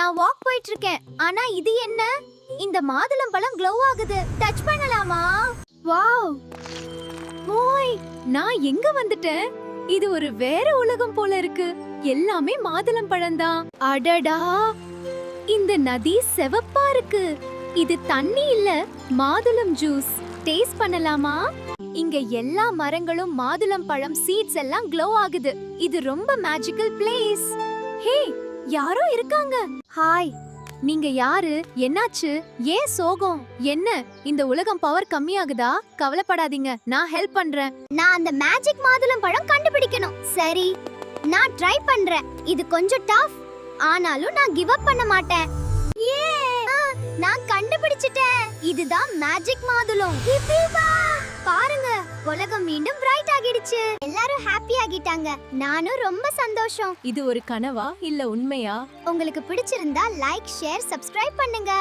நான் வாக் போயிட்டு இருக்கேன். ஆனா இது என்ன? இந்த மாதுளம் பழம் க்ளோ ஆகுது. டச் பண்ணலாமா? வாவ்! ஓய், நான் எங்க வந்துட்டேன்? இது ஒரு வேற உலகம் போல இருக்கு. எல்லாமே மாதுளம் பழம்தான். அடடா! இந்த நதி செவப்பா இருக்கு. இது தண்ணி இல்ல, மாதுளம் ஜூஸ். டேஸ்ட் பண்ணலாமா? இங்க எல்லா மரங்களும் மாதுளம் பழம் சீட்ஸ் எல்லாம் க்ளோ ஆகுது. இது ரொம்ப மேஜிக்கல் பிளேஸ். ஹே, யாரோ இருக்காங்க. ஹாய், நீங்க யாரு? என்னாச்சு? ஏன் சோகம்? என்ன இந்த உலகம் பவர் கம்மியாகுதா? கவலைப்படாதீங்க, நான் ஹெல்ப் பண்றேன். நான் அந்த மேஜிக் மாதுளம் பழம் கண்டுபிடிக்கணும். சரி, நான் ட்ரை பண்றேன். இது கொஞ்சம் டஃப், ஆனாலும் நான் கிவ் அப் பண்ண மாட்டேன். நான் கண்டுபிடிச்சிட்டேன். இதுதான் மேஜிக் மாதுளம். பாருங்க, உலகம் மீண்டும் பிரைட் ஆகிடுச்சு. எல்லாரும் ஹாப்பி ஆகிட்டாங்க. நானும் ரொம்ப சந்தோஷம். இது ஒரு கனவா இல்ல உண்மையா? உங்களுக்கு பிடிச்சிருந்தா லைக், ஷேர், சப்ஸ்கிரைப் பண்ணுங்க.